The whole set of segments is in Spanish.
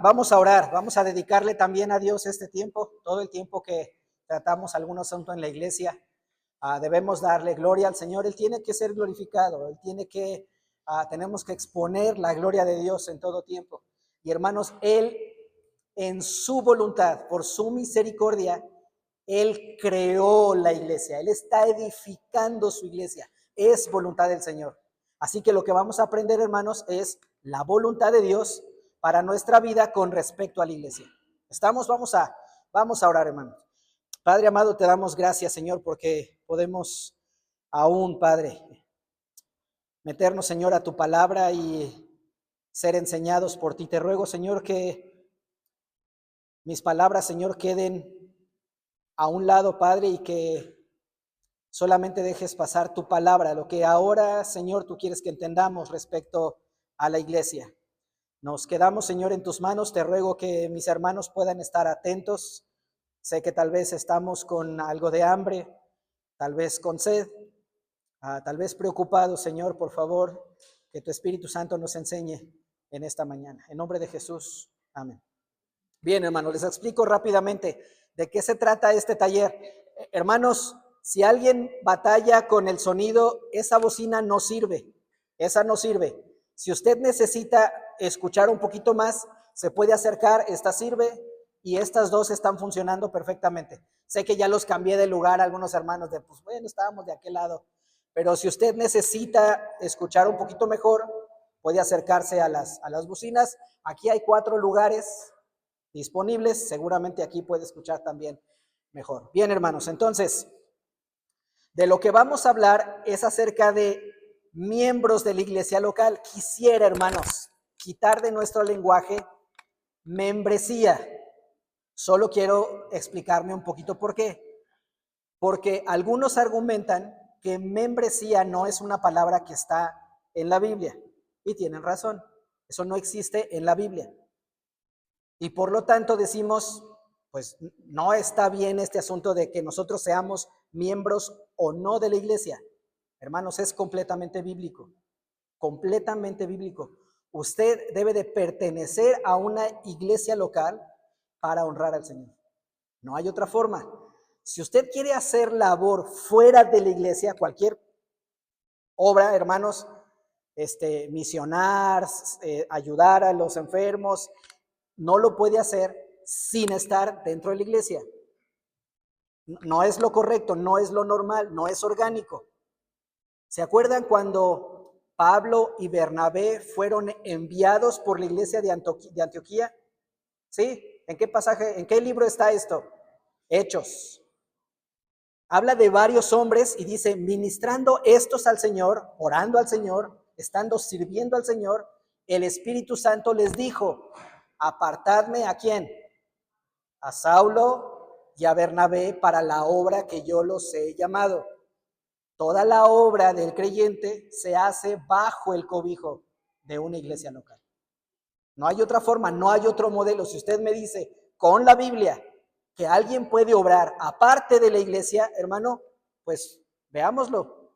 Vamos a orar, vamos a dedicarle también a Dios este tiempo, todo el tiempo que tratamos algún asunto en la iglesia. Debemos darle gloria al Señor. Él tiene que ser glorificado, tenemos que exponer la gloria de Dios en todo tiempo. Y hermanos, Él en su voluntad, por su misericordia, Él creó la iglesia, Él está edificando su iglesia, es voluntad del Señor. Así que lo que vamos a aprender, hermanos, es la voluntad de Dios para nuestra vida con respecto a la iglesia. ¿Estamos? Vamos a orar, hermanos. Padre amado, te damos gracias, Señor, porque podemos aún, Padre, meternos, Señor, a tu palabra y ser enseñados por ti. Te ruego, Señor, que mis palabras, Señor, queden a un lado, Padre, y que solamente dejes pasar tu palabra, lo que ahora, Señor, tú quieres que entendamos respecto a la iglesia. Nos quedamos, Señor, en tus manos. Te ruego que mis hermanos puedan estar atentos. Sé que tal vez estamos con algo de hambre, tal vez con sed, tal vez preocupados, Señor. Por favor, que tu Espíritu Santo nos enseñe en esta mañana. En nombre de Jesús, amén. Bien, hermanos, les explico rápidamente de qué se trata este taller. Hermanos, si alguien batalla con el sonido, esa bocina no sirve, esa no sirve. Si usted necesita escuchar un poquito más, se puede acercar, esta sirve y estas dos están funcionando perfectamente. Sé que ya los cambié de lugar, algunos hermanos pues bueno, estábamos de aquel lado, pero si usted necesita escuchar un poquito mejor, puede acercarse a las bocinas. Aquí hay 4 lugares disponibles, seguramente aquí puede escuchar también mejor. Bien, hermanos, entonces, de lo que vamos a hablar es acerca de miembros de la iglesia local. Quisiera, hermanos, quitar de nuestro lenguaje membresía. Solo quiero explicarme un poquito por qué. Porque algunos argumentan que membresía no es una palabra que está en la Biblia. Y tienen razón, eso no existe en la Biblia. Y por lo tanto decimos, pues no está bien este asunto de que nosotros seamos miembros o no de la iglesia. Hermanos, es completamente bíblico, completamente bíblico. Usted debe de pertenecer a una iglesia local para honrar al Señor. No hay otra forma. Si usted quiere hacer labor fuera de la iglesia, cualquier obra, hermanos, misionar, ayudar a los enfermos, no lo puede hacer sin estar dentro de la iglesia. No es lo correcto, no es lo normal, no es orgánico. ¿Se acuerdan cuando Pablo y Bernabé fueron enviados por la iglesia de Antioquía? ¿Sí? ¿En qué pasaje, en qué libro está esto? Hechos. Habla de varios hombres y dice, ministrando estos al Señor, orando al Señor, estando sirviendo al Señor, el Espíritu Santo les dijo, apartadme ¿a quién? A Saulo y a Bernabé para la obra que yo los he llamado. Toda la obra del creyente se hace bajo el cobijo de una iglesia local. No hay otra forma, no hay otro modelo. Si usted me dice con la Biblia que alguien puede obrar aparte de la iglesia, hermano, pues veámoslo.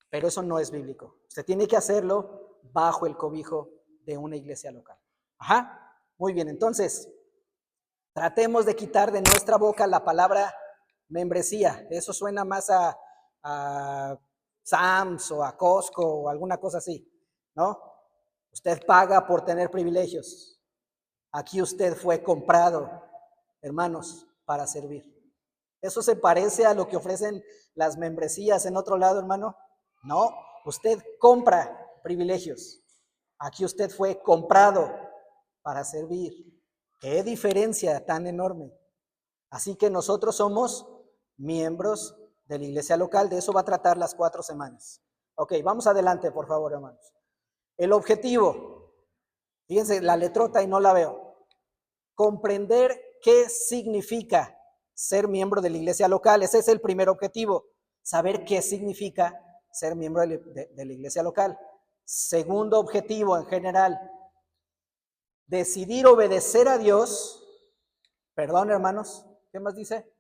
Pero eso no es bíblico. Usted tiene que hacerlo bajo el cobijo de una iglesia local. Ajá, muy bien, entonces tratemos de quitar de nuestra boca la palabra membresía. Eso suena más a Sams o a Costco o alguna cosa así, ¿no? Usted paga por tener privilegios. Aquí usted fue comprado, hermanos, para servir. ¿Eso se parece a lo que ofrecen las membresías en otro lado, hermano? No, usted compra privilegios. Aquí usted fue comprado para servir. ¡Qué diferencia tan enorme! Así que nosotros somos miembros de la iglesia local. De eso va a tratar las 4 semanas. Ok, vamos adelante, por favor, hermanos. El objetivo, fíjense la letrota y no la veo. Comprender qué significa ser miembro de la iglesia local. Ese es el primer objetivo, saber qué significa ser miembro de la iglesia local. Segundo objetivo en general, decidir obedecer a Dios. Perdón, hermanos, ¿qué más dice?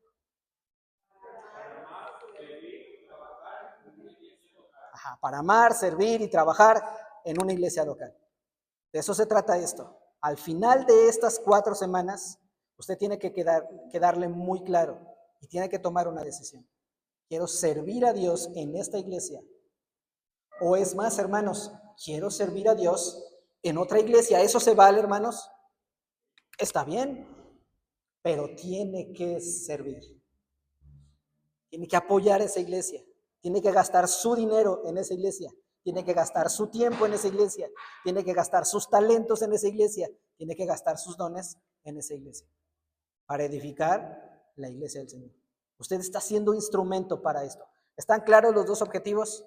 Para amar, servir y trabajar en una iglesia local. De eso se trata esto. Al final de estas 4 semanas, usted tiene que quedarle muy claro y tiene que tomar una decisión. ¿Quiero servir a Dios en esta iglesia? O es más, hermanos, quiero servir a Dios en otra iglesia. ¿Eso se vale, hermanos? Está bien, pero tiene que servir. Tiene que apoyar esa iglesia. Tiene que gastar su dinero en esa iglesia. Tiene que gastar su tiempo en esa iglesia. Tiene que gastar sus talentos en esa iglesia. Tiene que gastar sus dones en esa iglesia para edificar la iglesia del Señor. Usted está siendo instrumento para esto. ¿Están claros los dos objetivos?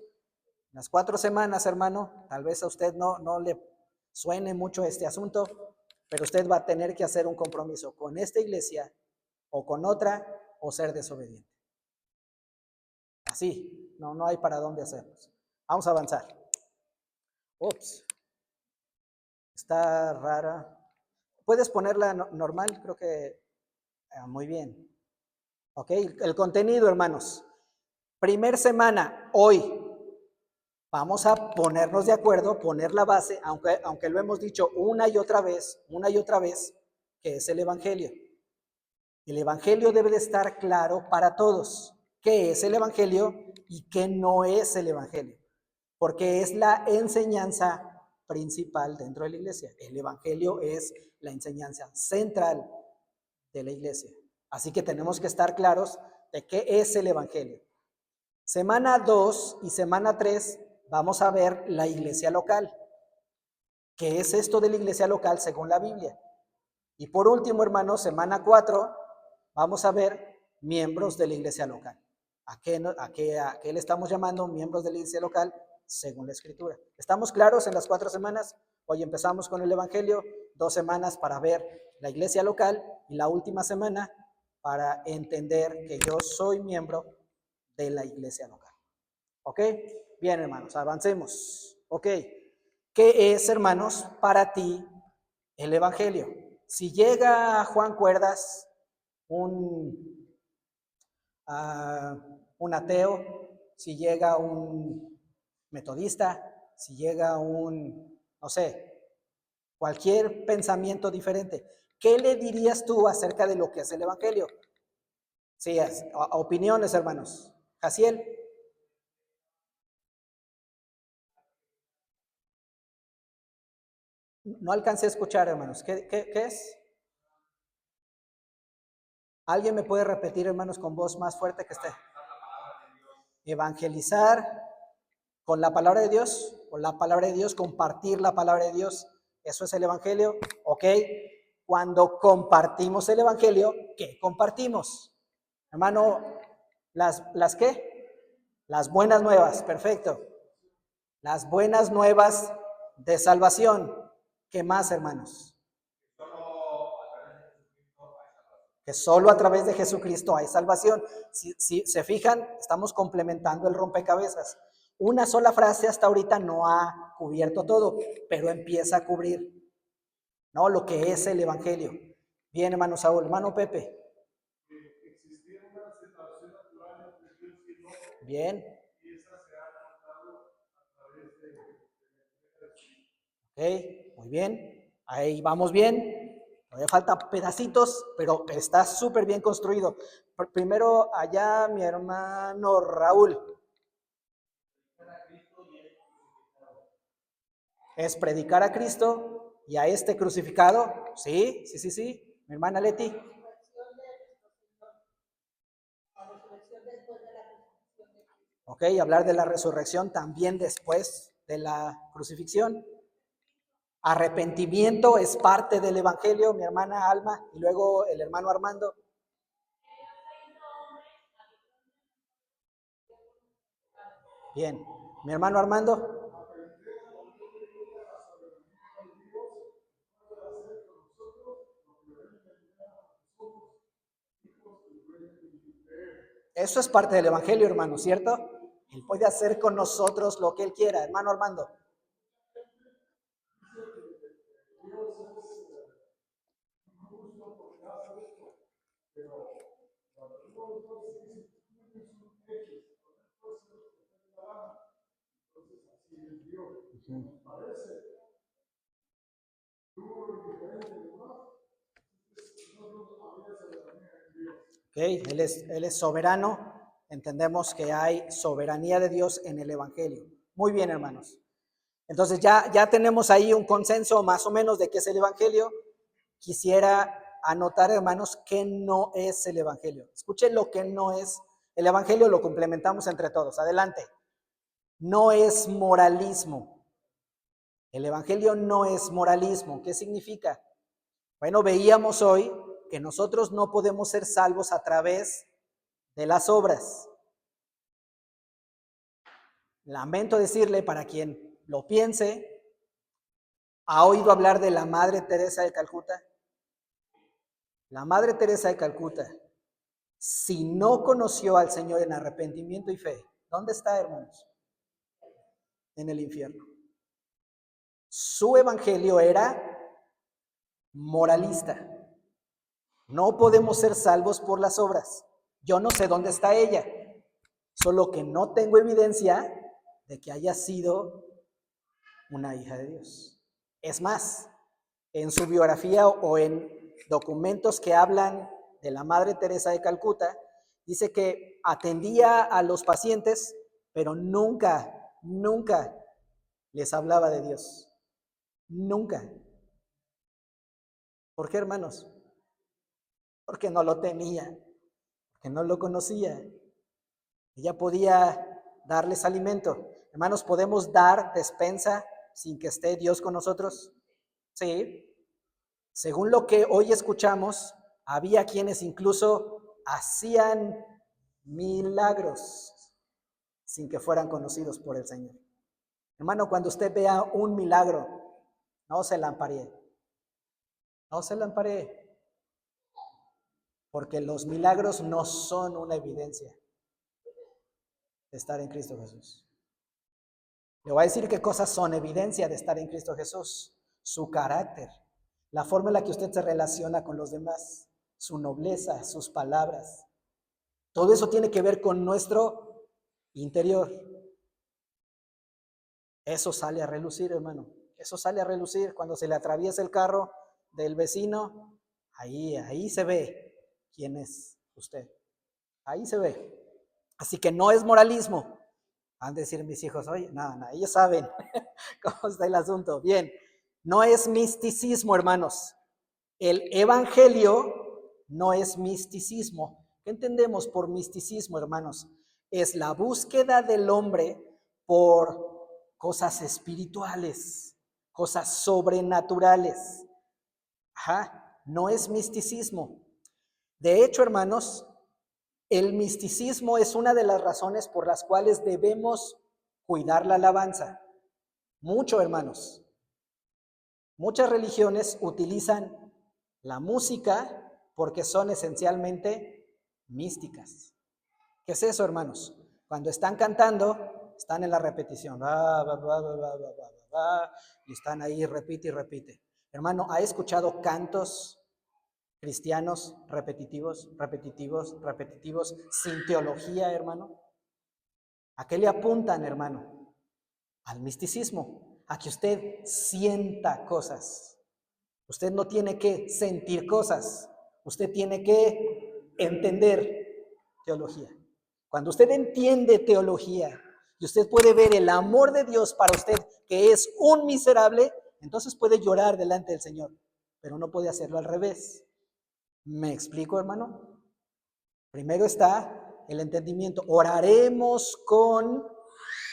Las 4 semanas, hermano, tal vez a usted no le suene mucho este asunto, pero usted va a tener que hacer un compromiso con esta iglesia o con otra o ser desobediente. Así, no hay para dónde hacerlos. Vamos a avanzar. Ups, está rara. ¿Puedes ponerla normal? Creo que muy bien. Ok, el contenido, hermanos. Primer semana, hoy. Vamos a ponernos de acuerdo, poner la base, aunque lo hemos dicho una y otra vez, que es el Evangelio. El Evangelio debe de estar claro para todos. ¿Qué es el Evangelio y qué no es el Evangelio? Porque es la enseñanza principal dentro de la iglesia. El Evangelio es la enseñanza central de la iglesia. Así que tenemos que estar claros de qué es el Evangelio. Semana 2 y semana 3 vamos a ver la iglesia local. ¿Qué es esto de la iglesia local según la Biblia? Y por último, hermanos, semana 4 vamos a ver miembros de la iglesia local. ¿A qué le estamos llamando miembros de la iglesia local según la Escritura? ¿Estamos claros en las 4 semanas? Hoy empezamos con el Evangelio, 2 semanas para ver la iglesia local y la última semana para entender que yo soy miembro de la iglesia local. ¿Ok? Bien, hermanos, avancemos. ¿Ok? ¿Qué es, hermanos, para ti el Evangelio? Si llega Juan Cuerdas, un, un ateo, si llega un metodista, si llega un, no sé, cualquier pensamiento diferente, ¿qué le dirías tú acerca de lo que es el Evangelio? Sí, opiniones, hermanos. Jaciel. No alcancé a escuchar, hermanos. ¿Qué es? ¿Alguien me puede repetir, hermanos, con voz más fuerte que esté? Evangelizar con la palabra de Dios, compartir la palabra de Dios. Eso es el Evangelio, ¿ok? Cuando compartimos el Evangelio, ¿qué compartimos? Hermano, ¿las qué? Las buenas nuevas, perfecto. Las buenas nuevas de salvación. ¿Qué más, hermanos? Que solo a través de Jesucristo hay salvación. Si se fijan, estamos complementando el rompecabezas. Una sola frase hasta ahorita no ha cubierto todo, pero empieza a cubrir, ¿no? Lo que es el Evangelio. Bien, hermano Saúl, hermano Pepe. Bien. Ok, muy bien. Ahí vamos bien. Todavía falta pedacitos, pero está súper bien construido. Primero, allá mi hermano Raúl. Es predicar a Cristo y a este crucificado. Sí. Mi hermana Leti. Ok, hablar de la resurrección también después de la crucifixión. Arrepentimiento es parte del Evangelio, mi hermana Alma, y luego el hermano Armando. Bien, mi hermano Armando. Eso es parte del Evangelio, hermano, ¿cierto? Él puede hacer con nosotros lo que Él quiera, hermano Armando. ¿ok? Él es soberano. Entendemos que hay soberanía de Dios en el Evangelio. Muy bien, hermanos. Entonces ya tenemos ahí un consenso más o menos de qué es el Evangelio. Quisiera anotar, hermanos, qué no es el Evangelio. Escuchen lo que no es. El Evangelio lo complementamos entre todos. Adelante. No es moralismo. El Evangelio no es moralismo. ¿Qué significa? Bueno, veíamos hoy que nosotros no podemos ser salvos a través de las obras. Lamento decirle, para quien lo piense, ¿ha oído hablar de la Madre Teresa de Calcuta? La Madre Teresa de Calcuta, si no conoció al Señor en arrepentimiento y fe, ¿dónde está, hermanos? En el infierno. Su evangelio era moralista. No podemos ser salvos por las obras. Yo no sé dónde está ella, solo que no tengo evidencia de que haya sido una hija de Dios. Es más, en su biografía o en documentos que hablan de la Madre Teresa de Calcuta, dice que atendía a los pacientes, pero nunca les hablaba de Dios. Nunca. ¿Por qué, hermanos? Porque no lo tenía, porque no lo conocía. Ella podía darles alimento. Hermanos, ¿podemos dar despensa sin que esté Dios con nosotros? Sí. Según lo que hoy escuchamos, había quienes incluso hacían milagros sin que fueran conocidos por el Señor. Hermano, cuando usted vea un milagro, no se lamparee. No se lamparee. Porque los milagros no son una evidencia de estar en Cristo Jesús. Le voy a decir qué cosas son evidencia de estar en Cristo Jesús. Su carácter, la forma en la que usted se relaciona con los demás, su nobleza, sus palabras. Todo eso tiene que ver con nuestro interior. Eso sale a relucir, hermano. Eso sale a relucir cuando se le atraviesa el carro del vecino. Ahí se ve quién es usted. Ahí se ve. Así que no es moralismo. Van a decir mis hijos, oye, no, ellos saben cómo está el asunto. Bien, no es misticismo, hermanos. El evangelio no es misticismo. ¿Qué entendemos por misticismo, hermanos? Es la búsqueda del hombre por cosas espirituales, cosas sobrenaturales. Ajá, no es misticismo. De hecho, hermanos, el misticismo es una de las razones por las cuales debemos cuidar la alabanza. Mucho, hermanos. Muchas religiones utilizan la música porque son esencialmente místicas. ¿Qué es eso, hermanos? Cuando están cantando, están en la repetición. Y están ahí, repite y repite. Hermano, ¿ha escuchado cantos cristianos repetitivos, sin teología, hermano? ¿A qué le apuntan, hermano? Al misticismo, a que usted sienta cosas. Usted no tiene que sentir cosas, usted tiene que entender teología. Cuando usted entiende teología y usted puede ver el amor de Dios para usted, que es un miserable, entonces puede llorar delante del Señor, pero no puede hacerlo al revés. ¿Me explico, hermano? Primero está el entendimiento. Oraremos con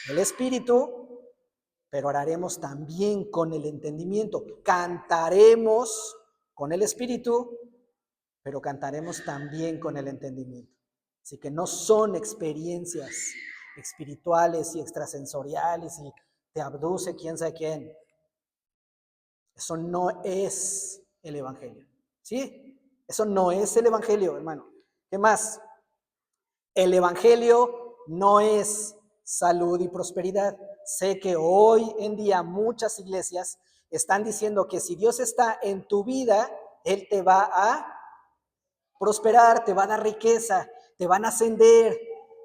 el Espíritu, pero oraremos también con el entendimiento. Cantaremos con el Espíritu, pero cantaremos también con el entendimiento. Así que no son experiencias espirituales y extrasensoriales y te abduce quién sabe quién. Eso no es el Evangelio. ¿Sí? Eso no es el Evangelio, hermano. ¿Qué más? El Evangelio no es salud y prosperidad. Sé que hoy en día muchas iglesias están diciendo que si Dios está en tu vida, Él te va a prosperar, te va a dar riqueza, te van a ascender,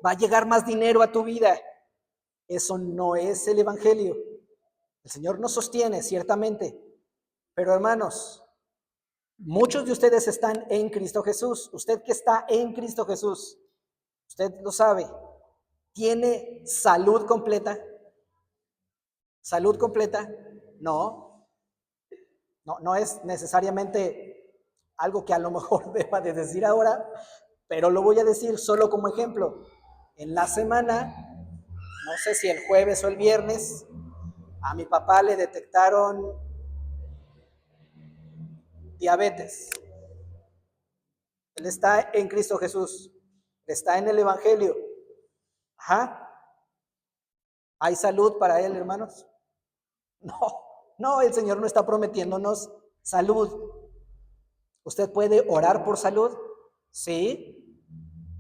va a llegar más dinero a tu vida. Eso no es el Evangelio. El Señor nos sostiene, ciertamente. Pero hermanos, Muchos de ustedes están en Cristo Jesús. Usted que está en Cristo Jesús, usted lo sabe, ¿tiene salud completa? ¿Salud completa? No, no es necesariamente algo que a lo mejor deba de decir ahora, pero lo voy a decir solo como ejemplo. En la semana, no sé si el jueves o el viernes, a mi papá le detectaron diabetes. Él está en Cristo Jesús, está en el Evangelio. Ajá. ¿Hay salud para él, hermanos? No, no, el Señor no está prometiéndonos salud. ¿Usted puede orar por salud? Sí,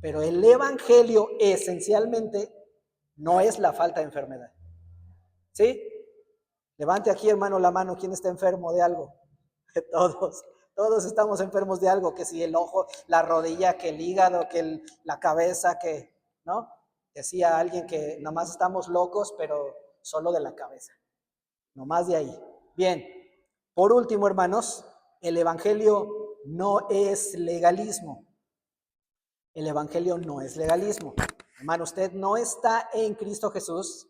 pero el Evangelio esencialmente no es la falta de enfermedad. ¿Sí? Levante aquí, hermano, la mano. ¿Quién está enfermo de algo? Todos, todos estamos enfermos de algo, que si el ojo, la rodilla, que el hígado, que la cabeza, que, ¿no? Decía alguien que nomás estamos locos, pero solo de la cabeza, nomás de ahí. Bien, por último, hermanos, el Evangelio no es legalismo. El Evangelio no es legalismo. Hermano, usted no está en Cristo Jesús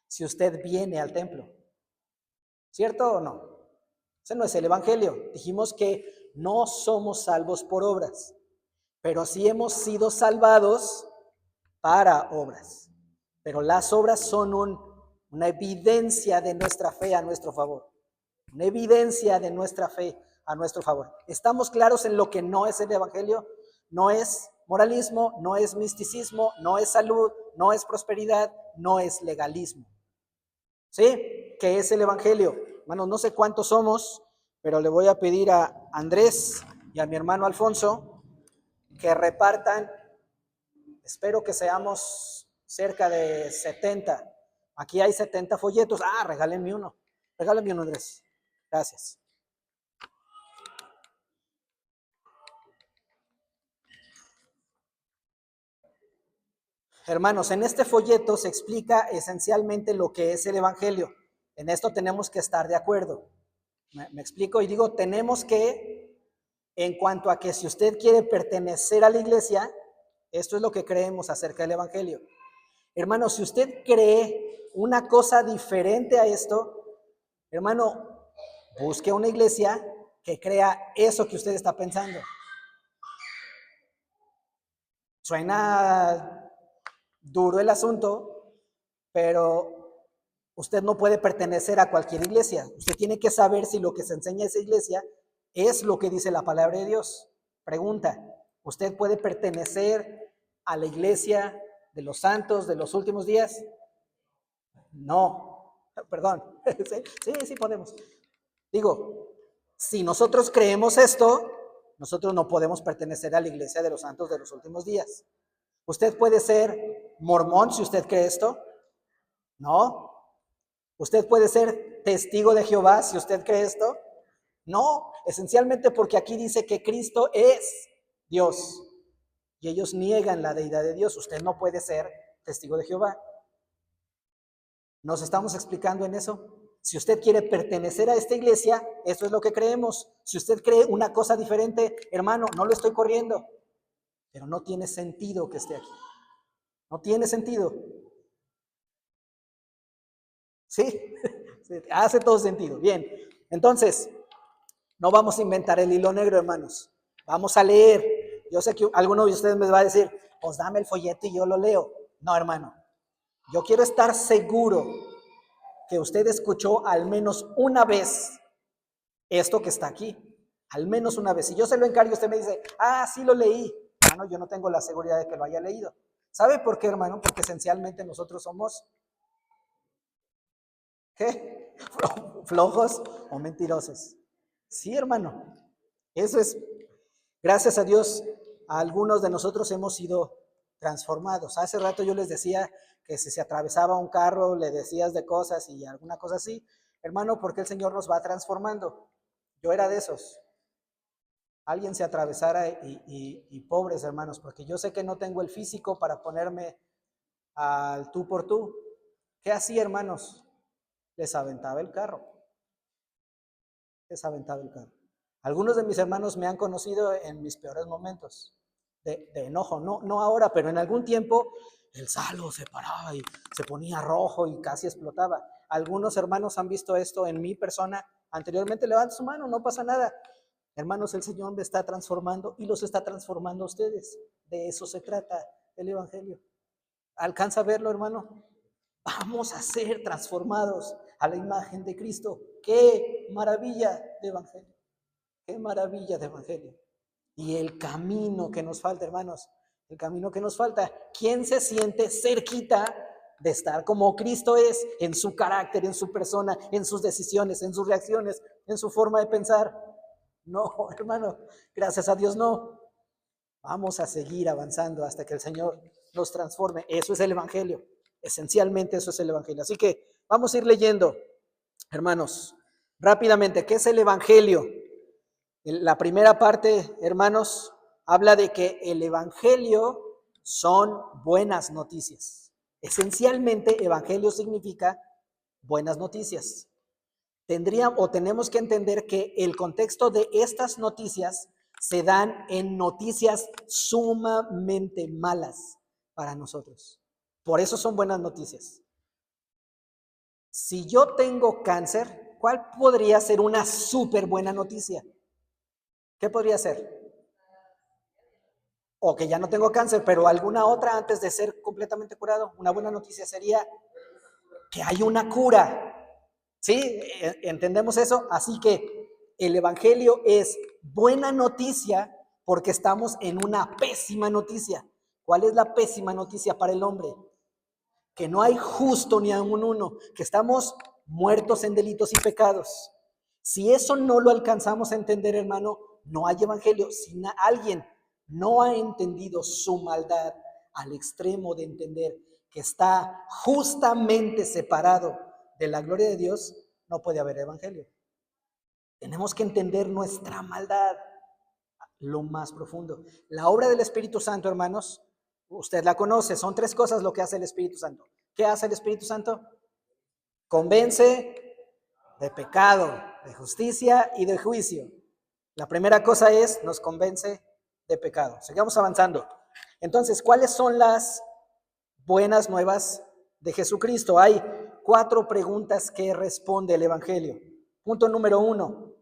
si usted viene al templo. ¿Cierto o no? Ese no es el Evangelio. Dijimos que no somos salvos por obras, pero sí hemos sido salvados para obras. Pero las obras son una evidencia de nuestra fe a nuestro favor. Una evidencia de nuestra fe a nuestro favor. ¿Estamos claros en lo que no es el Evangelio? No es moralismo, no es misticismo, no es salud, no es prosperidad, no es legalismo. ¿Sí? ¿Qué es el Evangelio? Hermanos, no sé cuántos somos, pero le voy a pedir a Andrés y a mi hermano Alfonso que repartan, espero que seamos cerca de 70. Aquí hay 70 folletos. Ah, regálenme uno. Regálenme uno, Andrés. Gracias. Hermanos, en este folleto se explica esencialmente lo que es el Evangelio. En esto tenemos que estar de acuerdo. ¿Me explico? Y digo, tenemos que, en cuanto a que si usted quiere pertenecer a la iglesia, esto es lo que creemos acerca del Evangelio. Hermano, si usted cree una cosa diferente a esto, hermano, busque una iglesia que crea eso que usted está pensando. Suena duro el asunto, pero usted no puede pertenecer a cualquier iglesia. Usted tiene que saber si lo que se enseña en esa iglesia es lo que dice la palabra de Dios. Pregunta, ¿usted puede pertenecer a la iglesia de los santos de los últimos días? No, perdón. Sí podemos. Digo, si nosotros creemos esto, nosotros no podemos pertenecer a la iglesia de los santos de los últimos días. ¿Usted puede ser mormón si usted cree esto? No. ¿Usted puede ser testigo de Jehová si usted cree esto? No, esencialmente porque aquí dice que Cristo es Dios y ellos niegan la deidad de Dios. Usted no puede ser testigo de Jehová. ¿Nos estamos explicando en eso? Si usted quiere pertenecer a esta iglesia, eso es lo que creemos. Si usted cree una cosa diferente, hermano, no lo estoy corriendo, pero no tiene sentido que esté aquí. No tiene sentido. ¿Sí? Hace todo sentido. Bien, entonces, no vamos a inventar el hilo negro, hermanos. Vamos a leer. Yo sé que alguno de ustedes me va a decir, pues dame el folleto y yo lo leo. No, hermano. Yo quiero estar seguro que usted escuchó al menos una vez esto que está aquí. Al menos una vez. Si yo se lo encargo, usted me dice, ah, sí lo leí. Hermano, yo no tengo la seguridad de que lo haya leído. ¿Sabe por qué, hermano? Porque esencialmente nosotros somos, ¿qué? Flojos o mentirosos. Sí, hermano. Eso es, gracias a Dios, a algunos de nosotros hemos sido transformados. Hace rato yo les decía que si se atravesaba un carro, le decías de cosas y alguna cosa así. Hermano, porque el Señor nos va transformando. Yo era de esos. Alguien se atravesara y pobres hermanos, porque yo sé que no tengo el físico para ponerme al tú por tú. ¿Qué hacía, hermanos? Les aventaba el carro. Les aventaba el carro. Algunos de mis hermanos me han conocido en mis peores momentos de enojo, no ahora, pero en algún tiempo el Salo se paraba y se ponía rojo y casi explotaba. Algunos hermanos han visto esto en mi persona anteriormente. Levanta su mano, no pasa nada. Hermanos, el Señor me está transformando y los está transformando a ustedes. De eso se trata el Evangelio. ¿Alcanza a verlo, hermano? Vamos a ser transformados a la imagen de Cristo. ¡Qué maravilla de Evangelio! ¡Qué maravilla de Evangelio! Y el camino que nos falta, hermanos, el camino que nos falta. ¿Quién se siente cerquita de estar como Cristo es en su carácter, en su persona, en sus decisiones, en sus reacciones, en su forma de pensar? No, hermano, gracias a Dios no. Vamos a seguir avanzando hasta que el Señor nos transforme. Eso es el Evangelio. Esencialmente eso es el Evangelio. Así que vamos a ir leyendo, hermanos, rápidamente. ¿Qué es el Evangelio? La primera parte, hermanos, habla de que el Evangelio son buenas noticias. Esencialmente, Evangelio significa buenas noticias. Tenemos que entender que el contexto de estas noticias se dan en noticias sumamente malas para nosotros. Por eso son buenas noticias. Si yo tengo cáncer, ¿cuál podría ser una súper buena noticia? ¿Qué podría ser? O que ya no tengo cáncer, pero alguna otra antes de ser completamente curado. Una buena noticia sería que hay una cura. ¿Sí? ¿Entendemos eso? Así que el Evangelio es buena noticia porque estamos en una pésima noticia. ¿Cuál es la pésima noticia para el hombre? Que no hay justo ni aun uno, que estamos muertos en delitos y pecados. Si eso no lo alcanzamos a entender, hermano, no hay Evangelio. Si alguien no ha entendido su maldad al extremo de entender que está justamente separado de la gloria de Dios, no puede haber Evangelio. Tenemos que entender nuestra maldad lo más profundo. La obra del Espíritu Santo, hermanos, usted la conoce, son 3 cosas lo que hace el Espíritu Santo. ¿Qué hace el Espíritu Santo? Convence de pecado, de justicia y de juicio. La primera cosa es, nos convence de pecado. Sigamos avanzando. Entonces, ¿cuáles son las buenas nuevas de Jesucristo? Hay 4 preguntas que responde el Evangelio. Punto número 1.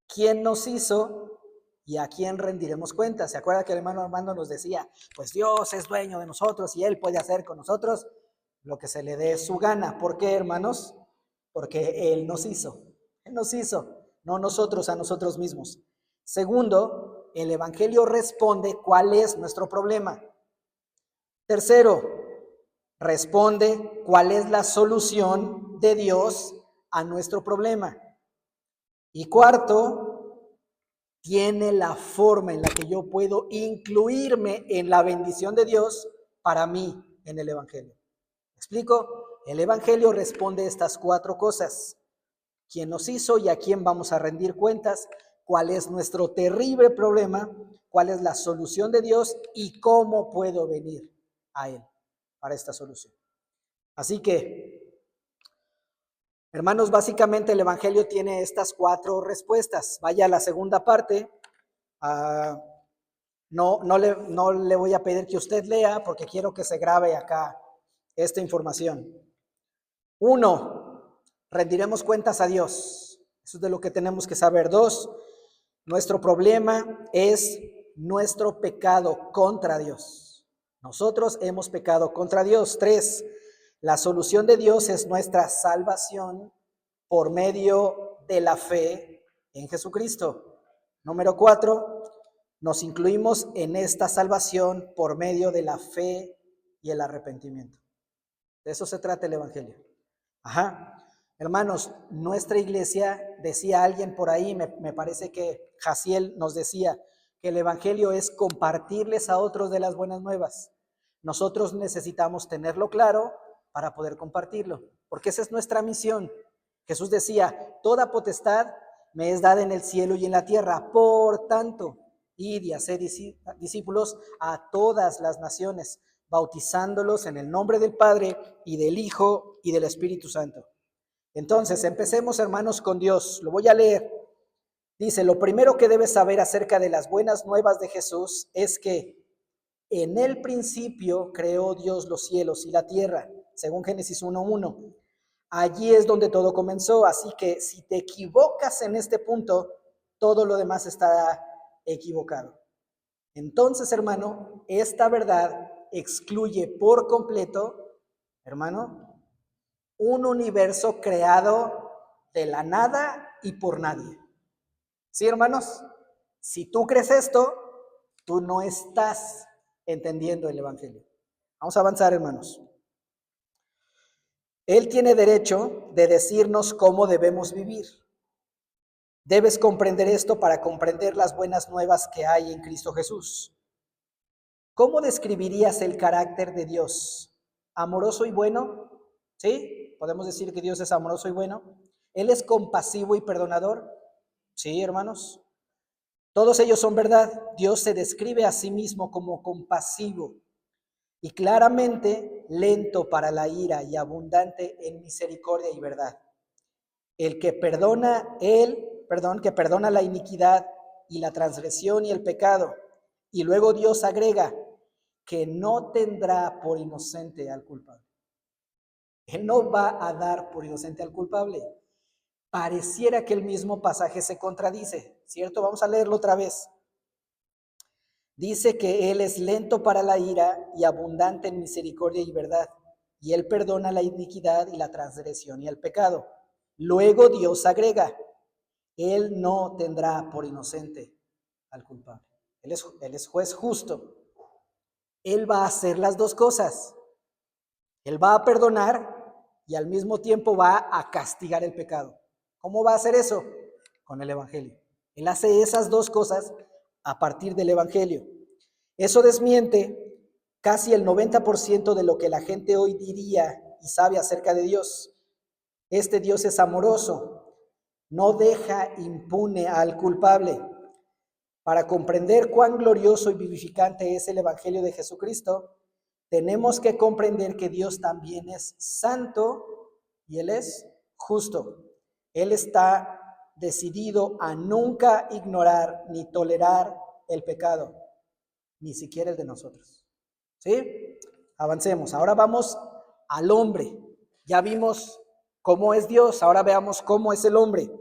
¿Quién nos hizo y a quién rendiremos cuentas? ¿Se acuerda que el hermano Armando nos decía, pues Dios es dueño de nosotros y Él puede hacer con nosotros lo que se le dé su gana? ¿Por qué, hermanos? Porque Él nos hizo. Él nos hizo, no nosotros a nosotros mismos. Segundo, el Evangelio responde cuál es nuestro problema. Tercero, responde cuál es la solución de Dios a nuestro problema. Y cuarto, tiene la forma en la que yo puedo incluirme en la bendición de Dios para mí en el Evangelio. ¿Me explico? El Evangelio responde estas 4 cosas. ¿Quién nos hizo y a quién vamos a rendir cuentas? ¿Cuál es nuestro terrible problema? ¿Cuál es la solución de Dios? ¿Y cómo puedo venir a Él para esta solución? Así que, hermanos, básicamente el Evangelio tiene estas 4 respuestas. Vaya a la segunda parte. No le voy a pedir que usted lea porque quiero que se grabe acá esta información. 1, rendiremos cuentas a Dios. Eso es de lo que tenemos que saber. 2, nuestro problema es nuestro pecado contra Dios. Nosotros hemos pecado contra Dios. 3, la solución de Dios es nuestra salvación por medio de la fe en Jesucristo. Número 4, nos incluimos en esta salvación por medio de la fe y el arrepentimiento. De eso se trata el Evangelio. Hermanos, nuestra iglesia, decía alguien por ahí, me parece que Jaciel nos decía que el Evangelio es compartirles a otros de las buenas nuevas. Nosotros necesitamos tenerlo claro para poder compartirlo, porque esa es nuestra misión. Jesús decía, toda potestad me es dada en el cielo y en la tierra, por tanto, id y haced discípulos a todas las naciones, bautizándolos en el nombre del Padre y del Hijo y del Espíritu Santo. Entonces, empecemos, hermanos, con Dios. Lo voy a leer. Dice, lo primero que debes saber acerca de las buenas nuevas de Jesús es que en el principio creó Dios los cielos y la tierra, según Génesis 1:1. Allí es donde todo comenzó, así que si te equivocas en este punto, todo lo demás estará equivocado. Entonces, hermano, esta verdad excluye por completo, hermano, un universo creado de la nada y por nadie. ¿Sí, hermanos? Si tú crees esto, tú no estás entendiendo el Evangelio. Vamos a avanzar, hermanos. Él tiene derecho de decirnos cómo debemos vivir. Debes comprender esto para comprender las buenas nuevas que hay en Cristo Jesús. ¿Cómo describirías el carácter de Dios? ¿Amoroso y bueno? ¿Sí? ¿Podemos decir que Dios es amoroso y bueno? ¿Él es compasivo y perdonador? Sí, hermanos. Todos ellos son verdad. Dios se describe a sí mismo como compasivo y claramente lento para la ira y abundante en misericordia y verdad. El que perdona, que perdona la iniquidad y la transgresión y el pecado. Y luego Dios agrega que no tendrá por inocente al culpable. Él no va a dar por inocente al culpable. Pareciera que el mismo pasaje se contradice, ¿cierto? Vamos a leerlo otra vez. Dice que Él es lento para la ira y abundante en misericordia y verdad, y Él perdona la iniquidad y la transgresión y el pecado. Luego Dios agrega, Él no tendrá por inocente al culpable. Él es juez justo. Él va a hacer las dos cosas. Él va a perdonar y al mismo tiempo va a castigar el pecado. ¿Cómo va a hacer eso? Con el Evangelio. Él hace esas dos cosas a partir del Evangelio. Eso desmiente casi el 90% de lo que la gente hoy diría y sabe acerca de Dios. Este Dios es amoroso, no deja impune al culpable. Para comprender cuán glorioso y vivificante es el Evangelio de Jesucristo, tenemos que comprender que Dios también es santo y Él es justo. Él está decidido a nunca ignorar ni tolerar el pecado, ni siquiera el de nosotros. ¿Sí? Avancemos. Ahora vamos al hombre. Ya vimos cómo es Dios, ahora veamos cómo es el hombre.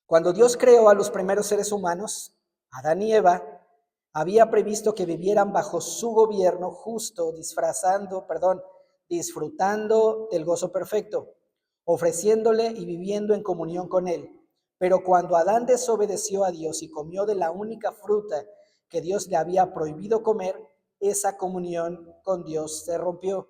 Cuando Dios creó a los primeros seres humanos, Adán y Eva, había previsto que vivieran bajo su gobierno justo, disfrutando del gozo perfecto, ofreciéndole y viviendo en comunión con Él. Pero cuando Adán desobedeció a Dios y comió de la única fruta que Dios le había prohibido comer, esa comunión con Dios se rompió.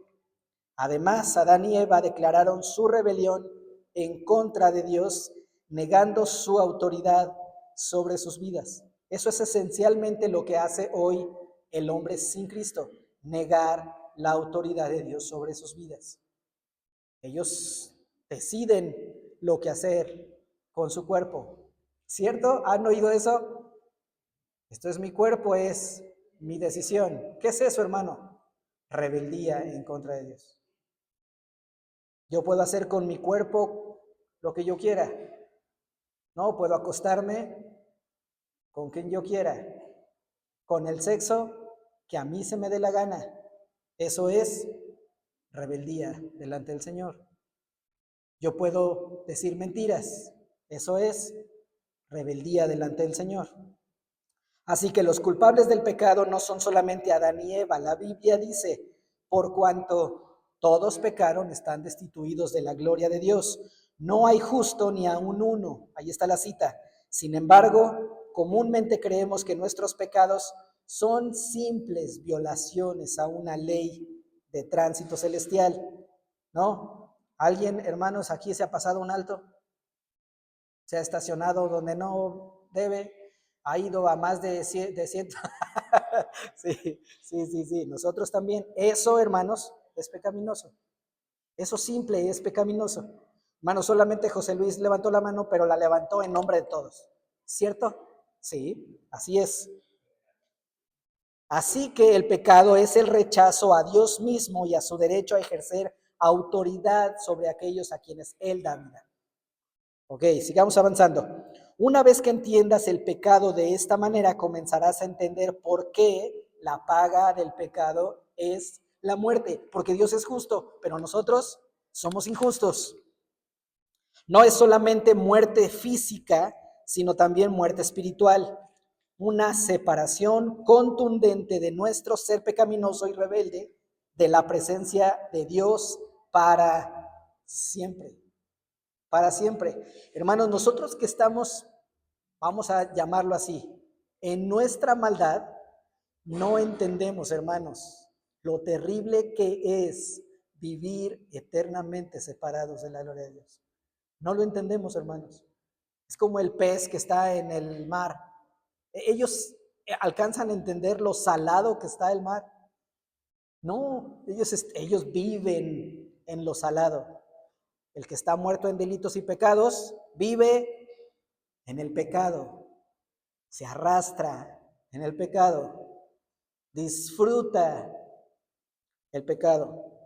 Además, Adán y Eva declararon su rebelión en contra de Dios, negando su autoridad sobre sus vidas. Eso es esencialmente lo que hace hoy el hombre sin Cristo, negar la autoridad de Dios sobre sus vidas. Ellos deciden lo que hacer con su cuerpo. ¿Cierto? ¿Han oído eso? Esto es mi cuerpo, es mi decisión. ¿Qué es eso, hermano? Rebeldía en contra de Dios. Yo puedo hacer con mi cuerpo lo que yo quiera. No, puedo acostarme con quien yo quiera, con el sexo que a mí se me dé la gana. Eso es rebeldía delante del Señor. Yo puedo decir mentiras. Eso es rebeldía delante del Señor. Así que los culpables del pecado no son solamente Adán y Eva. La Biblia dice, por cuanto todos pecaron, están destituidos de la gloria de Dios. No hay justo ni aun uno. Ahí está la cita. Sin embargo, comúnmente creemos que nuestros pecados son simples violaciones a una ley de tránsito celestial. ¿No? ¿Alguien, hermanos, aquí se ha pasado un alto? ¿Se ha estacionado donde no debe? ¿Ha ido a más de 100? Sí. Nosotros también. Eso, hermanos, es pecaminoso. Eso simple es pecaminoso. Hermano, solamente José Luis levantó la mano, pero la levantó en nombre de todos. ¿Cierto? Sí, así es. Así que el pecado es el rechazo a Dios mismo y a su derecho a ejercer autoridad sobre aquellos a quienes Él da vida. Ok, sigamos avanzando. Una vez que entiendas el pecado de esta manera, comenzarás a entender por qué la paga del pecado es la muerte, porque Dios es justo, pero nosotros somos injustos. No es solamente muerte física, sino también muerte espiritual, una separación contundente de nuestro ser pecaminoso y rebelde de la presencia de Dios para siempre, para siempre. Hermanos, nosotros que estamos, vamos a llamarlo así, en nuestra maldad, no entendemos, hermanos, lo terrible que es vivir eternamente separados de la gloria de Dios. No lo entendemos, hermanos. Es como el pez que está en el mar. Ellos alcanzan a entender lo salado que está el mar. No, ellos viven en lo salado. El que está muerto en delitos y pecados vive en el pecado, se arrastra en el pecado, disfruta el pecado.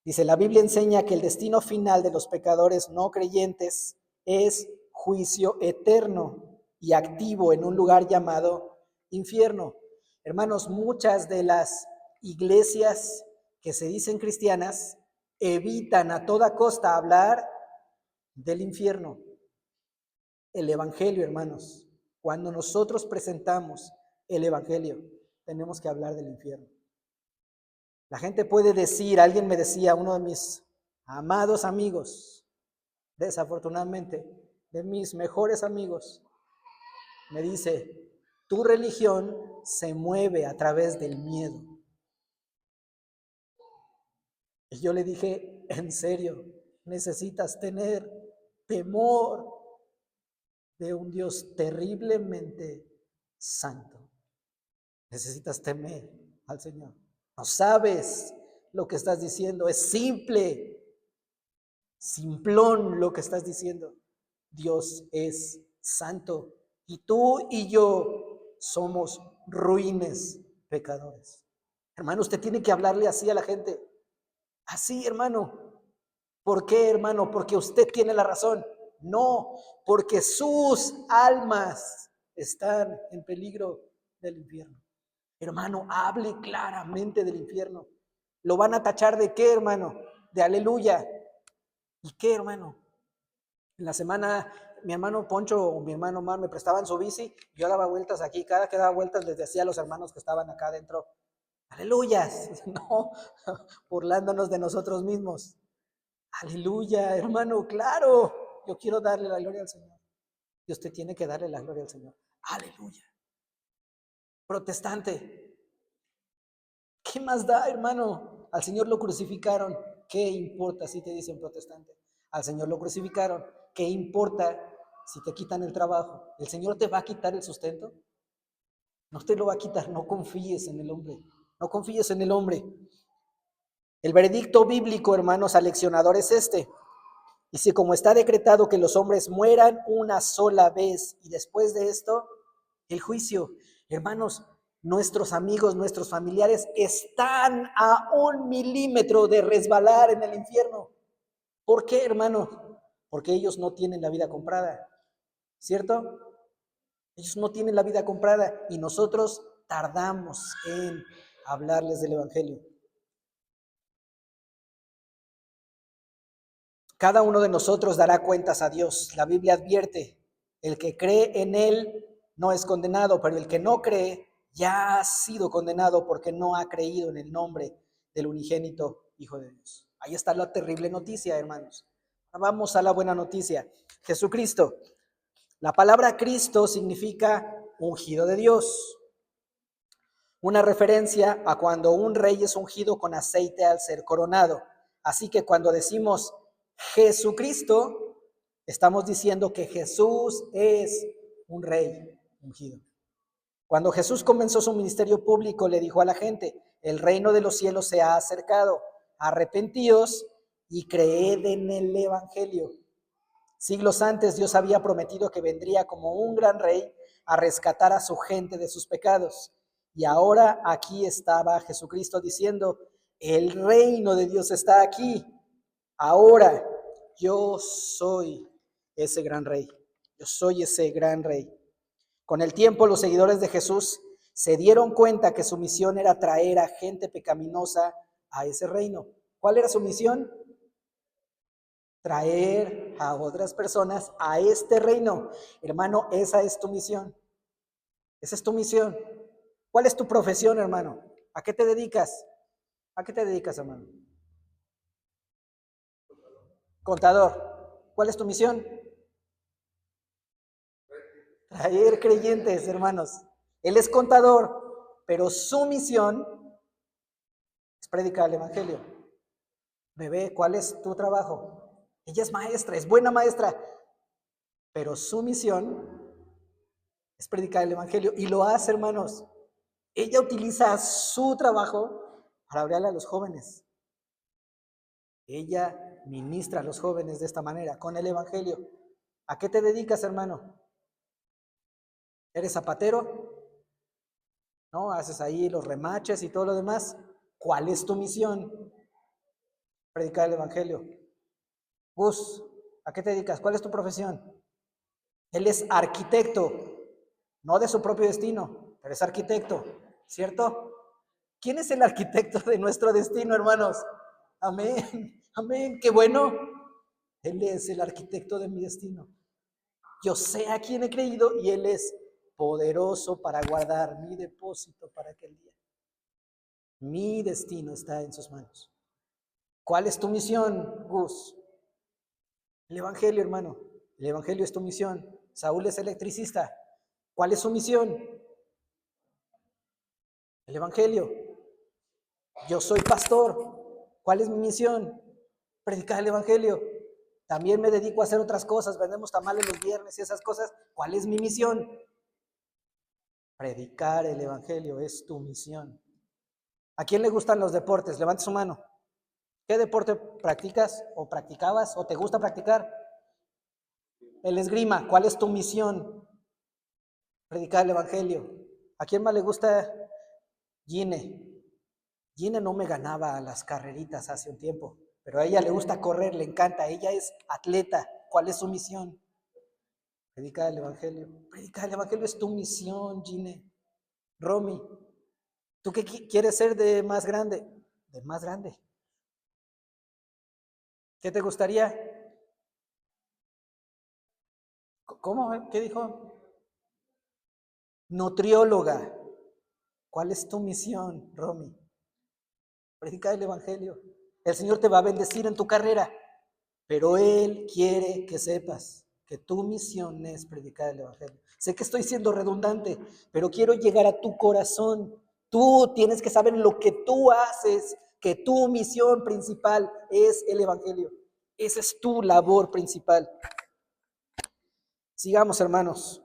Dice, la Biblia enseña que el destino final de los pecadores no creyentes es juicio eterno y activo en un lugar llamado infierno. Hermanos, muchas de las iglesias que se dicen cristianas evitan a toda costa hablar del infierno. El evangelio, hermanos, cuando nosotros presentamos el evangelio, tenemos que hablar del infierno. La gente puede decir, alguien me decía, uno de mis amados amigos, desafortunadamente, de mis mejores amigos, me dice, tu religión se mueve a través del miedo. Y yo le dije, en serio, necesitas tener temor de un Dios terriblemente santo. Necesitas temer al Señor. No sabes lo que estás diciendo, es simple, simplón lo que estás diciendo. Dios es santo y tú y yo somos ruines pecadores. Hermano, usted tiene que hablarle así a la gente. Así, hermano. ¿Por qué, hermano? Porque usted tiene la razón. No, porque sus almas están en peligro del infierno. Hermano, hable claramente del infierno. ¿Lo van a tachar de qué, hermano? De aleluya. ¿Y qué, hermano? En la semana, mi hermano Poncho o mi hermano Omar me prestaban su bici. Yo daba vueltas aquí. Cada que daba vueltas les decía a los hermanos que estaban acá adentro, aleluyas. No, burlándonos de nosotros mismos. Aleluya, hermano, claro. Yo quiero darle la gloria al Señor. Y usted tiene que darle la gloria al Señor. Aleluya. Protestante, ¿qué más da, hermano? Al Señor lo crucificaron. ¿Qué importa si te dicen protestante? Al Señor lo crucificaron. ¿Qué importa si te quitan el trabajo? ¿El Señor te va a quitar el sustento? No te lo va a quitar. No confíes en el hombre. No confíes en el hombre. El veredicto bíblico, hermanos, aleccionador es este. Y si como está decretado que los hombres mueran una sola vez y después de esto, el juicio. Hermanos, nuestros amigos, nuestros familiares están a 1 milímetro de resbalar en el infierno. ¿Por qué, hermano? Porque ellos no tienen la vida comprada, ¿cierto? Ellos no tienen la vida comprada y nosotros tardamos en hablarles del evangelio. Cada uno de nosotros dará cuentas a Dios. La Biblia advierte, el que cree en Él no es condenado, pero el que no cree ya ha sido condenado porque no ha creído en el nombre del unigénito Hijo de Dios. Ahí está la terrible noticia, hermanos. Vamos a la buena noticia. Jesucristo. La palabra Cristo significa ungido de Dios. Una referencia a cuando un rey es ungido con aceite al ser coronado. Así que cuando decimos Jesucristo, estamos diciendo que Jesús es un rey ungido. Cuando Jesús comenzó su ministerio público, le dijo a la gente, el reino de los cielos se ha acercado, arrepentíos y creed en el evangelio. Siglos antes Dios había prometido que vendría como un gran rey a rescatar a su gente de sus pecados. Y ahora aquí estaba Jesucristo diciendo, el reino de Dios está aquí. Ahora yo soy ese gran rey. Yo soy ese gran rey. Con el tiempo, los seguidores de Jesús se dieron cuenta que su misión era traer a gente pecaminosa a ese reino. ¿Cuál era su misión? Traer a otras personas a este reino. Hermano, esa es tu misión. Esa es tu misión. ¿Cuál es tu profesión, hermano? ¿A qué te dedicas? ¿A qué te dedicas, hermano? Contador. ¿Cuál es tu misión? Traer creyentes, hermanos. Él es contador, pero su misión es predicar el evangelio. Bebé, ¿cuál es tu trabajo? Ella es maestra, es buena maestra, pero su misión es predicar el evangelio y lo hace, hermanos. Ella utiliza su trabajo para hablarle a los jóvenes. Ella ministra a los jóvenes de esta manera, con el evangelio. ¿A qué te dedicas, hermano? ¿Eres zapatero? ¿No? Haces ahí los remaches y todo lo demás. ¿Cuál es tu misión? Predicar el evangelio. Gus, ¿a qué te dedicas? ¿Cuál es tu profesión? Él es arquitecto, no de su propio destino, pero es arquitecto, ¿cierto? ¿Quién es el arquitecto de nuestro destino, hermanos? Amén, amén, qué bueno. Él es el arquitecto de mi destino. Yo sé a quién he creído y Él es poderoso para guardar mi depósito para aquel día. Mi destino está en sus manos. ¿Cuál es tu misión, Gus? El evangelio, hermano. El evangelio es tu misión. Saúl es electricista. ¿Cuál es su misión? El evangelio. Yo soy pastor. ¿Cuál es mi misión? Predicar el evangelio. También me dedico a hacer otras cosas. Vendemos tamales los viernes y esas cosas. ¿Cuál es mi misión? Predicar el evangelio es tu misión. ¿A quién le gustan los deportes? Levante su mano. ¿Qué deporte practicas o practicabas o te gusta practicar? El esgrima. ¿Cuál es tu misión? Predicar el evangelio. ¿A quién más le gusta Gine? Gine no me ganaba a las carreritas hace un tiempo, pero a ella le gusta correr, le encanta. Ella es atleta. ¿Cuál es su misión? Predicar el evangelio. Predicar el evangelio es tu misión, Gine. Romy, ¿tú qué quieres ser de más grande? De más grande. ¿Qué te gustaría? ¿Cómo? ¿Qué dijo? Nutrióloga. ¿Cuál es tu misión, Romy? Predicar el evangelio. El Señor te va a bendecir en tu carrera, pero Él quiere que sepas que tu misión es predicar el evangelio. Sé que estoy siendo redundante, pero quiero llegar a tu corazón. Tú tienes que saber lo que tú haces, que tu misión principal es el evangelio. Esa es tu labor principal. Sigamos, hermanos.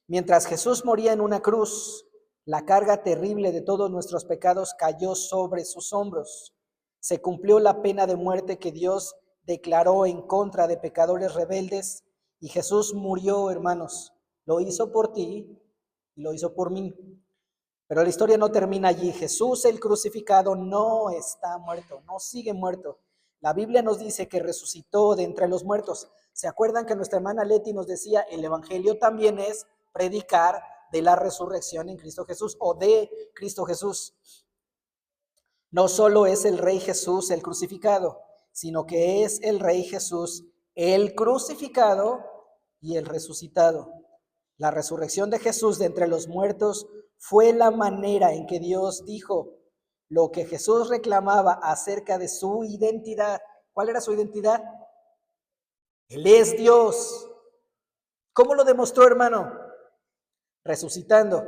Mientras Jesús moría en una cruz, la carga terrible de todos nuestros pecados cayó sobre sus hombros. Se cumplió la pena de muerte que Dios declaró en contra de pecadores rebeldes y Jesús murió, hermanos. Lo hizo por ti y lo hizo por mí. Pero la historia no termina allí. Jesús el crucificado no está muerto, no sigue muerto. La Biblia nos dice que resucitó de entre los muertos. ¿Se acuerdan que nuestra hermana Leti nos decía, el evangelio también es predicar de la resurrección en Cristo Jesús o de Cristo Jesús? No solo es el Rey Jesús el crucificado, sino que es el Rey Jesús el crucificado y el resucitado. La resurrección de Jesús de entre los muertos fue la manera en que Dios dijo lo que Jesús reclamaba acerca de su identidad. ¿Cuál era su identidad? Él es Dios. ¿Cómo lo demostró, hermano? Resucitando.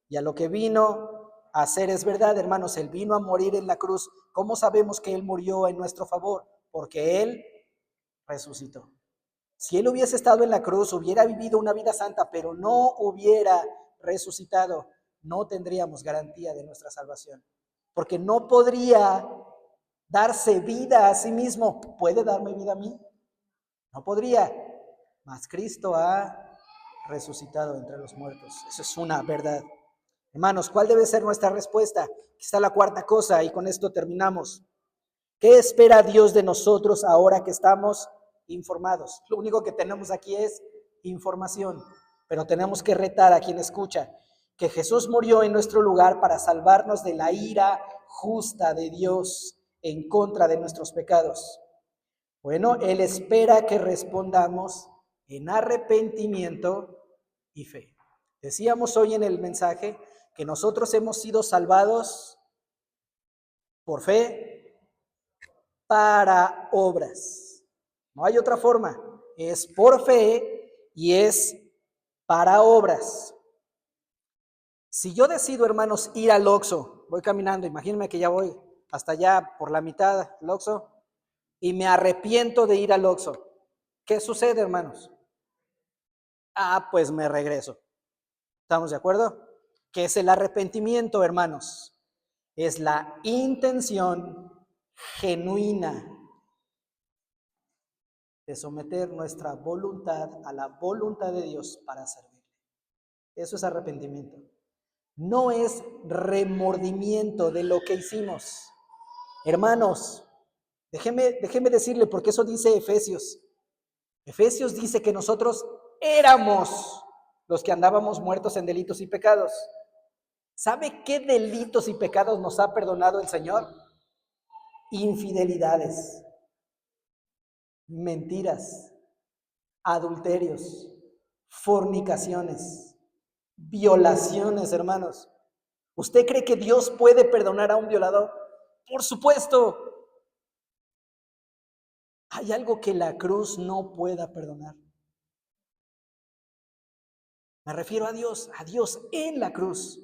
Y a lo que vino a hacer es verdad, hermanos. Él vino a morir en la cruz. ¿Cómo sabemos que Él murió en nuestro favor? Porque Él resucitó. Si Él hubiese estado en la cruz, hubiera vivido una vida santa, pero no hubiera resucitado, no tendríamos garantía de nuestra salvación. Porque no podría darse vida a sí mismo. ¿Puede darme vida a mí? No podría. Mas Cristo ha resucitado entre los muertos. Eso es una verdad. Hermanos, ¿cuál debe ser nuestra respuesta? Aquí está la cuarta cosa y con esto terminamos. ¿Qué espera Dios de nosotros ahora que estamos informados? Lo único que tenemos aquí es información, pero tenemos que retar a quien escucha que Jesús murió en nuestro lugar para salvarnos de la ira justa de Dios en contra de nuestros pecados. Bueno, Él espera que respondamos en arrepentimiento y fe. Decíamos hoy en el mensaje que nosotros hemos sido salvados por fe para obras. No hay otra forma. Es por fe y es para obras. Si yo decido, hermanos, ir al Oxxo, voy caminando, imagínense que ya voy hasta allá por la mitad del Oxxo y me arrepiento de ir al Oxxo. ¿Qué sucede, hermanos? Pues me regreso. ¿Estamos de acuerdo? ¿Qué es el arrepentimiento, hermanos? Es la intención genuina de someter nuestra voluntad a la voluntad de Dios para servirle. Eso es arrepentimiento. No es remordimiento de lo que hicimos. Hermanos, déjeme decirle, porque eso dice Efesios. Efesios dice que nosotros éramos los que andábamos muertos en delitos y pecados. ¿Sabe qué delitos y pecados nos ha perdonado el Señor? Infidelidades, mentiras, adulterios, fornicaciones, violaciones, hermanos. ¿Usted cree que Dios puede perdonar a un violador? Por supuesto. ¿Hay algo que la cruz no pueda perdonar? Me refiero a Dios en la cruz.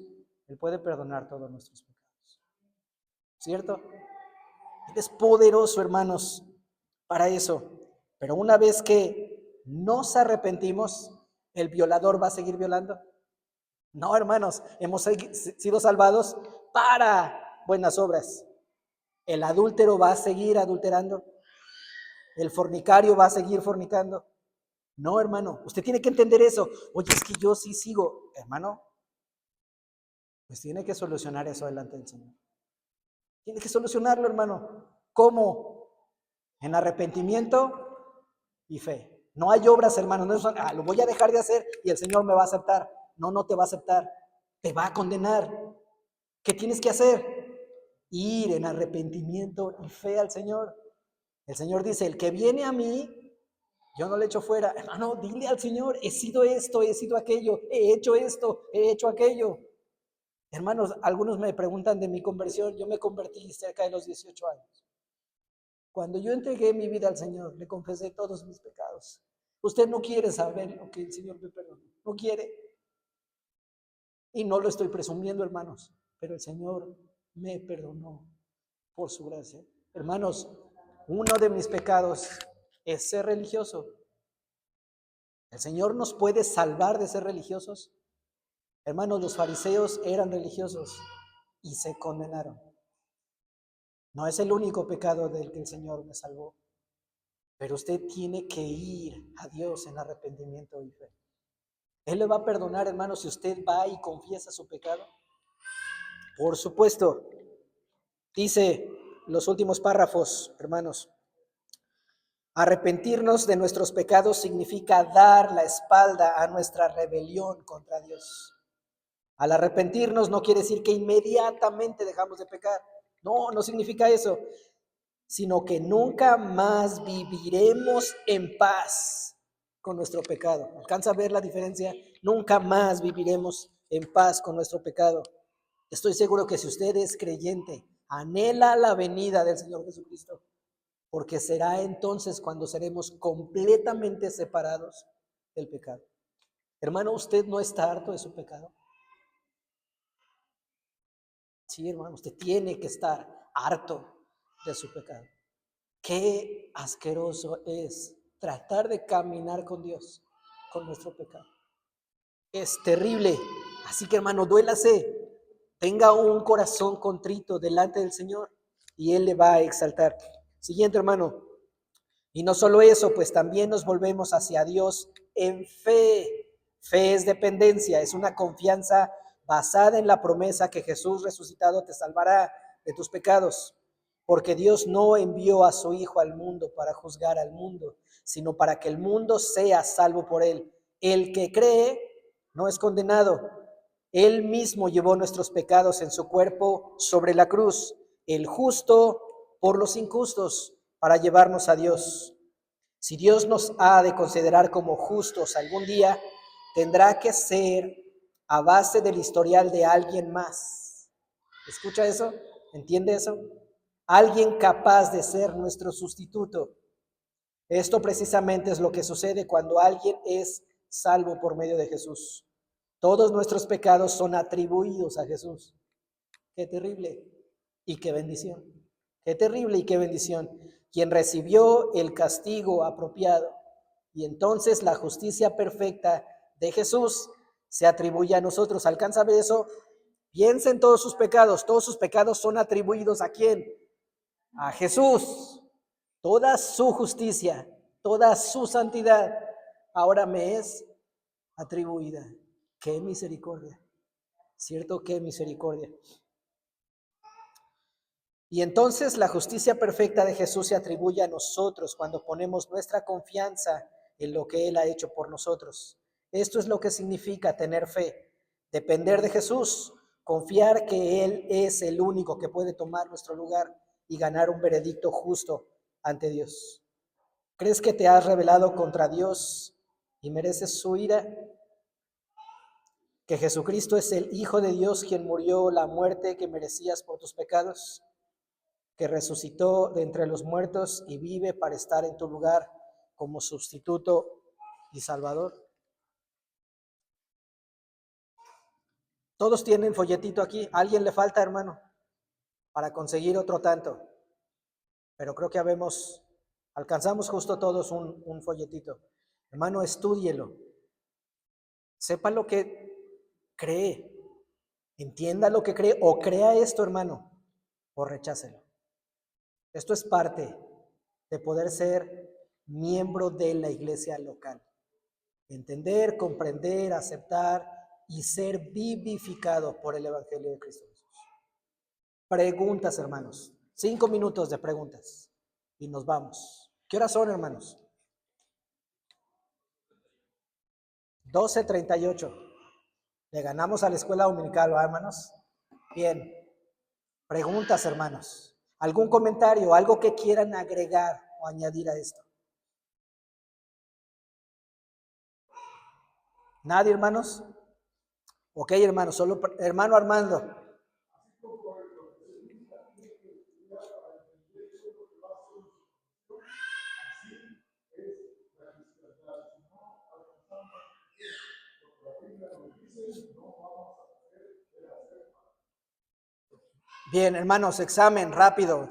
Él puede perdonar todos nuestros pecados. ¿Cierto? Él es poderoso, hermanos, para eso. Pero una vez que nos arrepentimos, ¿el violador va a seguir violando? No, hermanos, hemos sido salvados para buenas obras. ¿El adúltero va a seguir adulterando? ¿El fornicario va a seguir fornicando? No, hermano, usted tiene que entender eso. Oye, es que yo sí sigo. Hermano, pues tiene que solucionar eso delante del Señor. Tiene que solucionarlo, hermano. ¿Cómo? En arrepentimiento y fe. No hay obras, hermano. No es, lo voy a dejar de hacer y el Señor me va a aceptar. No, no te va a aceptar. Te va a condenar. ¿Qué tienes que hacer? Ir en arrepentimiento y fe al Señor. El Señor dice, el que viene a mí, yo no le echo fuera. Hermano, dile al Señor, he sido esto, he sido aquello, he hecho esto, he hecho aquello. Hermanos, algunos me preguntan de mi conversión. Yo me convertí cerca de los 18 años. Cuando yo entregué mi vida al Señor, le confesé todos mis pecados. Usted no quiere saber lo que el Señor me perdonó. No quiere. Y no lo estoy presumiendo, hermanos, pero el Señor me perdonó por su gracia. Hermanos, uno de mis pecados es ser religioso. ¿El Señor nos puede salvar de ser religiosos? Hermanos, los fariseos eran religiosos y se condenaron. No es el único pecado del que el Señor me salvó, pero usted tiene que ir a Dios en arrepentimiento y fe. Él le va a perdonar, hermanos, si usted va y confiesa su pecado. Por supuesto, dice los últimos párrafos, hermanos. Arrepentirnos de nuestros pecados significa dar la espalda a nuestra rebelión contra Dios. Al arrepentirnos no quiere decir que inmediatamente dejamos de pecar. No, no significa eso, sino que nunca más viviremos en paz con nuestro pecado. ¿Alcanza a ver la diferencia? Nunca más viviremos en paz con nuestro pecado. Estoy seguro que si usted es creyente, anhela la venida del Señor Jesucristo, porque será entonces cuando seremos completamente separados del pecado. Hermano, ¿usted no está harto de su pecado? Sí, hermano, usted tiene que estar harto de su pecado. Qué asqueroso es tratar de caminar con Dios, con nuestro pecado. Es terrible. Así que, hermano, duélase. Tenga un corazón contrito delante del Señor y Él le va a exaltar. Siguiente, hermano. Y no solo eso, pues también nos volvemos hacia Dios en fe. Fe es dependencia, es una confianza basada en la promesa que Jesús resucitado te salvará de tus pecados. Porque Dios no envió a su Hijo al mundo para juzgar al mundo, sino para que el mundo sea salvo por él. El que cree no es condenado. Él mismo llevó nuestros pecados en su cuerpo sobre la cruz, el justo por los injustos, para llevarnos a Dios. Si Dios nos ha de considerar como justos algún día, tendrá que ser a base del historial de alguien más. ¿Escucha eso? ¿Entiende eso? Alguien capaz de ser nuestro sustituto. Esto precisamente es lo que sucede cuando alguien es salvo por medio de Jesús. Todos nuestros pecados son atribuidos a Jesús. Qué terrible y qué bendición. Qué terrible y qué bendición. Quien recibió el castigo apropiado y entonces la justicia perfecta de Jesús se atribuye a nosotros. ¿Alcanza a ver eso? Piensa en todos sus pecados. Todos sus pecados son atribuidos ¿a quién? A Jesús. Toda su justicia, toda su santidad ahora me es atribuida. ¡Qué misericordia! ¿Cierto? ¡Qué misericordia! Y entonces la justicia perfecta de Jesús se atribuye a nosotros cuando ponemos nuestra confianza en lo que Él ha hecho por nosotros. Esto es lo que significa tener fe, depender de Jesús, confiar que Él es el único que puede tomar nuestro lugar y ganar un veredicto justo ante Dios. ¿Crees que te has rebelado contra Dios y mereces su ira? ¿Que Jesucristo es el Hijo de Dios quien murió la muerte que merecías por tus pecados? ¿Que resucitó de entre los muertos y vive para estar en tu lugar como sustituto y salvador? Todos tienen folletito aquí. ¿A alguien le falta, hermano, para conseguir otro tanto? Pero creo que alcanzamos justo todos un folletito. Hermano, estúdielo. Sepa lo que cree. Entienda lo que cree o crea esto, hermano, o rechácelo. Esto es parte de poder ser miembro de la iglesia local. Entender, comprender, aceptar y ser vivificado por el Evangelio de Cristo Jesús. Preguntas, hermanos. 5 minutos de preguntas y nos vamos. ¿Qué horas son, hermanos? 12:38. Le ganamos a la escuela dominical, ¿va, hermanos? Bien. Preguntas, hermanos. ¿Algún comentario, algo que quieran agregar o añadir a esto? ¿Nadie, hermanos? Ok, hermanos, solo hermano Armando. Bien, hermanos, examen rápido.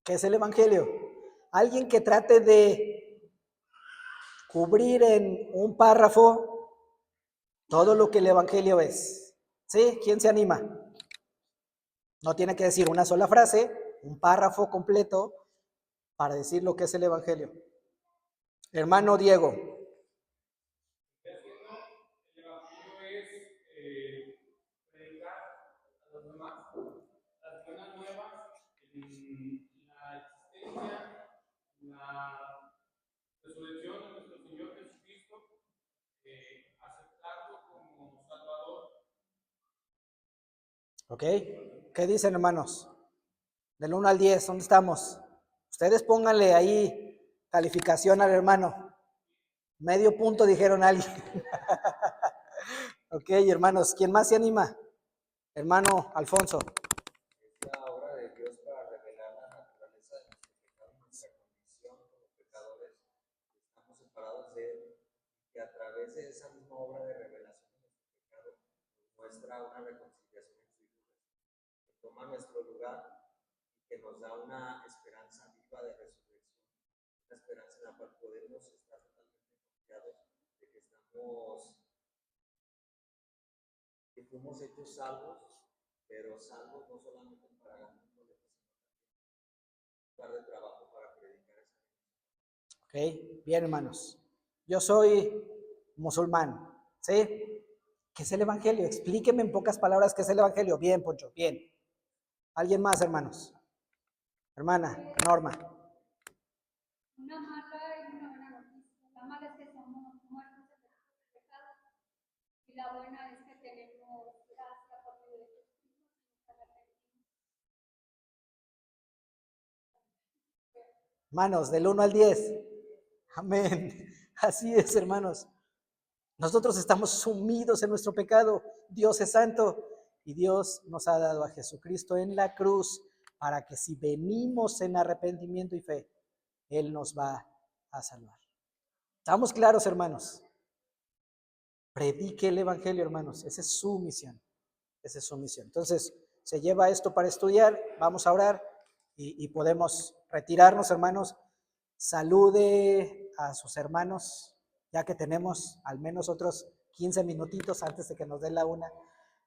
¿Qué es el Evangelio? Alguien que trate de cubrir en un párrafo todo lo que el Evangelio es. ¿Sí? ¿Quién se anima? No tiene que decir una sola frase, un párrafo completo para decir lo que es el Evangelio. Hermano Diego. El Evangelio es predicar a los demás las buenas nuevas en la existencia, la resurrección de nuestro Señor Jesucristo, aceptarlo como Salvador. ¿Ok? ¿Qué dicen, hermanos? Del 1 al 10, ¿dónde estamos? Ustedes pónganle ahí calificación al hermano. Medio punto dijeron alguien. Ok, hermanos, ¿quién más se anima? Hermano Alfonso. Es la obra de Dios para revelar la naturaleza de nuestro pecado y nuestra condición como pecadores. Estamos separados de Él, que a través de esa misma obra de revelación de nuestro pecado nos muestra una reconciliación en su Hijo, que toma nuestro lugar y que nos da una esperanza viva de resurrección, una esperanza en la cual podemos estar totalmente confiados de que fuimos hechos salvos, pero salvos no solamente para ganar un boleto, sino también un lugar de trabajo para predicar esa misión. Ok, bien, hermanos. Yo soy musulmán, ¿sí? ¿Qué es el Evangelio? Explíqueme en pocas palabras qué es el Evangelio. Bien, Poncho, bien. ¿Alguien más, hermanos? Hermana Norma. Una mala y una buena noticia. La mala es que somos Hermanos, del 1 al 10. Amén. Así es, hermanos. Nosotros estamos sumidos en nuestro pecado. Dios es santo y Dios nos ha dado a Jesucristo en la cruz para que si venimos en arrepentimiento y fe, Él nos va a salvar. ¿Estamos claros, hermanos? Predique el Evangelio, hermanos. Esa es su misión. Esa es su misión. Entonces, se lleva esto para estudiar. Vamos a orar y podemos retirarnos, hermanos. Salude a sus hermanos, ya que tenemos al menos otros 15 minutitos antes de que nos dé la una.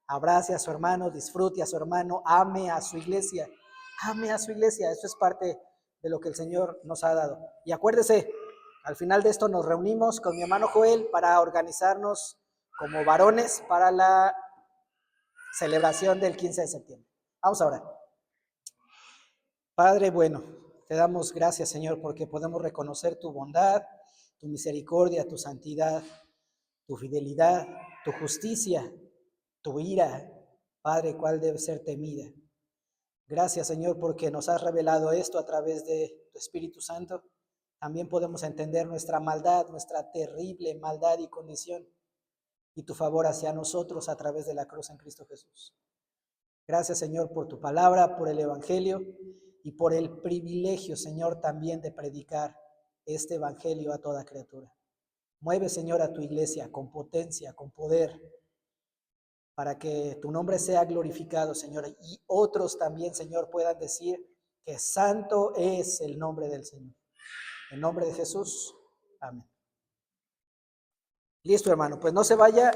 Abrace a su hermano, disfrute a su hermano, ame a su iglesia. Ame a su iglesia. Eso es parte de lo que el Señor nos ha dado. Y acuérdese, al final de esto nos reunimos con mi hermano Joel para organizarnos como varones para la celebración del 15 de septiembre. Vamos a orar. Padre bueno, te damos gracias, Señor, porque podemos reconocer tu bondad, tu misericordia, tu santidad, tu fidelidad, tu justicia, tu ira, Padre, cuál debe ser temida. Gracias, Señor, porque nos has revelado esto a través de tu Espíritu Santo. También podemos entender nuestra maldad, nuestra terrible maldad y condición, y tu favor hacia nosotros a través de la cruz en Cristo Jesús. Gracias, Señor, por tu palabra, por el Evangelio y por el privilegio, Señor, también de predicar este Evangelio a toda criatura. Mueve, Señor, a tu iglesia con potencia, con poder, para que tu nombre sea glorificado, Señor, y otros también, Señor, puedan decir que santo es el nombre del Señor. En nombre de Jesús, amén. Listo, hermano, pues no se vaya.